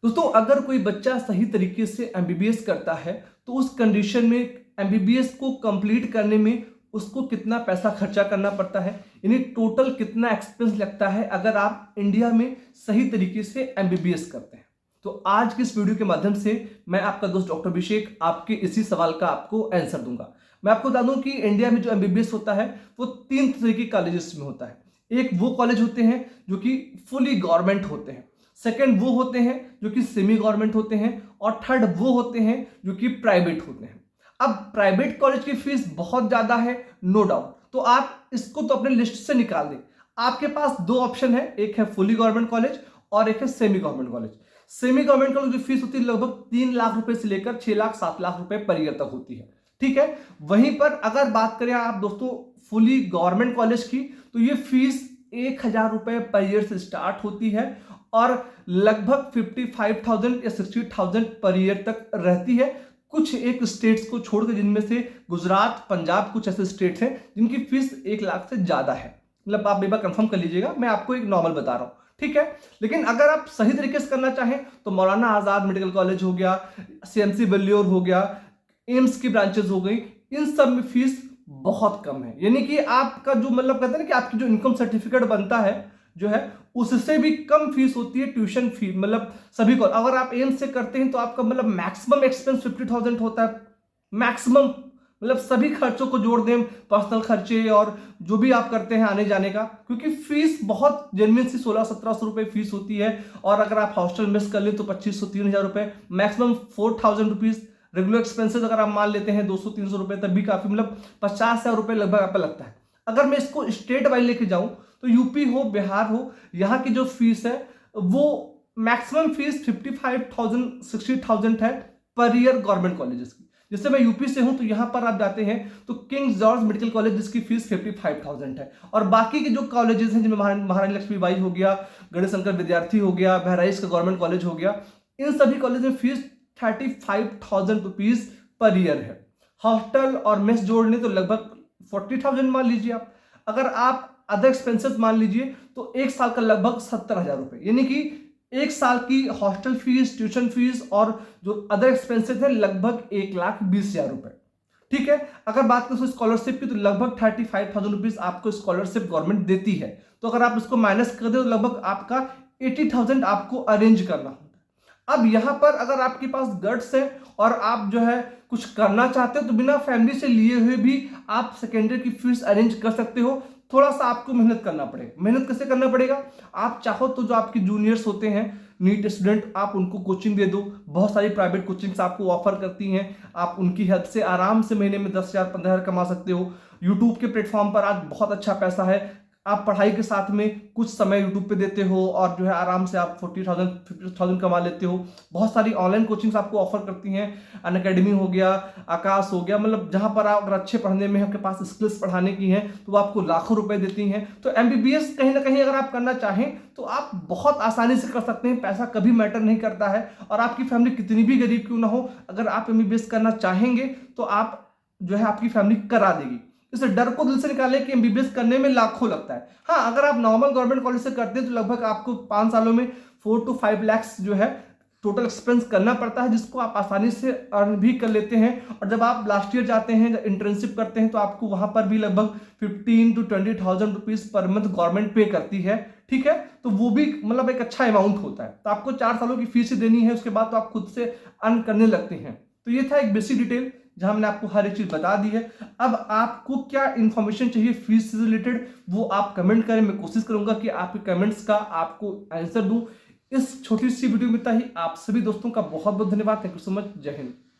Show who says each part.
Speaker 1: दोस्तों अगर कोई बच्चा सही तरीके से एमबीबीएस करता है तो उस कंडीशन में एमबीबीएस को कंप्लीट करने में उसको कितना पैसा खर्चा करना पड़ता है, यानी टोटल कितना एक्सपेंस लगता है अगर आप इंडिया में सही तरीके से एमबीबीएस करते हैं। तो आज की इस वीडियो के माध्यम से मैं आपका दोस्त डॉक्टर अभिषेक आपके इसी सवाल का आपको आंसर दूंगा। मैं आपको बता दूं कि इंडिया में जो एमबीबीएस होता है वो 3 तरह के कॉलेजेस में होता है। एक वो कॉलेज होते हैं जो कि फुली गवर्नमेंट होते हैं, सेकंड वो होते हैं जो कि सेमी गवर्नमेंट होते हैं, और थर्ड वो होते हैं जो कि प्राइवेट होते हैं। अब प्राइवेट कॉलेज की फीस बहुत ज्यादा है, नो डाउट, तो आप इसको तो अपने लिस्ट से निकाल दें। आपके पास दो ऑप्शन है, एक है फुली गवर्नमेंट कॉलेज और एक है semi government college. Semi government college की फीस होती है लगभग 3 लाख रुपए से लेकर 6 लाख 7 लाख रुपए पर ईयर तक होती है, ठीक है। वहीं पर अगर बात करें आप दोस्तों फुली गवर्नमेंट कॉलेज की, तो ये फीस 1,000 रुपए पर ईयर से स्टार्ट होती है और लगभग 55,000 या 60,000 पर ईयर तक रहती है, कुछ एक स्टेट्स को छोड़कर, जिनमें से गुजरात, पंजाब कुछ ऐसे स्टेट्स हैं जिनकी फीस 1 लाख से ज्यादा है। मतलब आप एक बार कंफर्म कर लीजिएगा, मैं आपको एक नॉर्मल बता रहा हूं, ठीक है। लेकिन अगर आप सही तरीके से करना चाहें तो मौलाना आजाद मेडिकल कॉलेज हो गया, सीएमसी वेल्लोर हो गया, एम्स की ब्रांचेस हो गई, इन सब में फीस बहुत कम है। यानी कि आपका जो मतलब कहते हैं ना कि आपकी जो इनकम सर्टिफिकेट बनता है जो है उससे भी कम फीस होती है ट्यूशन फी। मतलब सभी को अगर आप एम्स से करते हैं तो आपका मतलब मैक्सिमम एक्सपेंस 50,000 होता है, मैक्सिमम। मतलब सभी खर्चों को जोड़ दें, पर्सनल खर्चे और जो भी आप करते हैं आने जाने का, क्योंकि फीस बहुत जेन्युइन सी 1600-1700 रुपए फीस होती है। और अगर आप हॉस्टल मिस कर लें तो 2500-3000 रुपए, मैक्सिमम 4000 रुपीज। रेगुलर एक्सपेंसेस अगर आप मान लेते हैं 200-300 रुपए, तब भी काफी, मतलब 50,000 रुपए लगभग आपका लगता है। अगर मैं इसको स्टेट वाइज लेके जाऊं तो यूपी हो, बिहार हो, यहाँ की जो फीस है वो मैक्सिमम फीस 55,000 60,000 है पर ईयर गवर्नमेंट कॉलेजेस की। जैसे मैं यूपी से हूं तो यहां पर आप जाते हैं तो किंग जॉर्ज मेडिकल कॉलेज जिसकी फीस 55,000 है, और बाकी के जो कॉलेजेस हैं जिनमें महारानी लक्ष्मीबाई हो गया, गणेशंकर विद्यार्थी हो गया, बहराइच का गवर्नमेंट कॉलेज हो गया, इन सभी कॉलेज में फीस 35,000 रुपीज पर ईयर है। हॉस्टल और मेस जोड़ लें तो लगभग 40,000 मान लीजिए आप। अगर आप अदर एक्सपेंसेस मान लीजिए तो एक साल का लगभग 70,000 रुपए, यानी कि एक साल की हॉस्टल फीस, ट्यूशन फीस और जो अदर एक्सपेंसेस है लगभग 1,20,000 रुपए, ठीक है। अगर बात करें स्कॉलरशिप की तो लगभग 35,000 रुपीज आपको स्कॉलरशिप गवर्नमेंट देती है। तो अगर आप इसको माइनस कर दे तो लगभग आपका 80,000 आपको अरेंज करना होता है। अब यहां पर अगर आपके पास गट्स है और आप जो है कुछ करना चाहते हो तो बिना फैमिली से लिए हुए भी आप सेकेंडरी की फीस अरेंज कर सकते हो। थोड़ा सा आपको मेहनत करना पड़ेगा। मेहनत कैसे करना पड़ेगा? आप चाहो तो जो आपके जूनियर्स होते हैं, नीट स्टूडेंट, आप उनको कोचिंग दे दो। बहुत सारी प्राइवेट कोचिंग्स आपको ऑफर करती हैं, आप उनकी हेल्प से आराम से महीने में 10,000 15,000 कमा सकते हो। यूट्यूब के प्लेटफॉर्म पर आज बहुत अच्छा पैसा है। आप पढ़ाई के साथ में कुछ समय यूट्यूब पे देते हो और जो है आराम से आप 40,000 50,000 कमा लेते हो। बहुत सारी ऑनलाइन कोचिंग्स आपको ऑफर करती हैं, अनअकैडमी हो गया, आकाश हो गया, मतलब जहां पर आप अगर अच्छे पढ़ने में आपके पास स्किल्स पढ़ाने की हैं तो वो आपको लाखों रुपए देती हैं। तो एमबीबीएस कहीं ना कहीं अगर आप करना चाहें तो आप बहुत आसानी से कर सकते हैं। पैसा कभी मैटर नहीं करता है, और आपकी फैमिली कितनी भी गरीब क्यों ना हो, अगर आप एमबीबीएस करना चाहेंगे तो आप जो है आपकी फैमिली करा देगी। इस डर को दिल से निकाले कि एमबीबीएस करने में लाखों लगता है। हाँ, अगर आप नॉर्मल गवर्नमेंट कॉलेज से करते हैं तो लगभग आपको 5 सालों में 4 to 5 लाख जो है टोटल एक्सपेंस करना पड़ता है, जिसको आप आसानी से अर्न भी कर लेते हैं। और जब आप लास्ट ईयर जाते हैं, इंटर्नशिप करते हैं, तो आपको वहां पर भी लगभग 15,000 to 20,000 rupees per month government पे करती है, ठीक है। तो वो भी मतलब एक अच्छा अमाउंट होता है। तो आपको 4 सालों की फीस ही देनी है, उसके बाद तो आप खुद से अर्न करने लगते हैं। तो ये था एक बेसिक डिटेल जहां मैंने आपको हर एक चीज बता दी है। अब आपको क्या इंफॉर्मेशन चाहिए फीस से रिलेटेड, वो आप कमेंट करें। मैं कोशिश करूंगा कि आपके कमेंट्स का आपको आंसर दूं। इस छोटी सी वीडियो में इतना ही। आप सभी दोस्तों का बहुत बहुत धन्यवाद। Thank you so much. जय हिंद।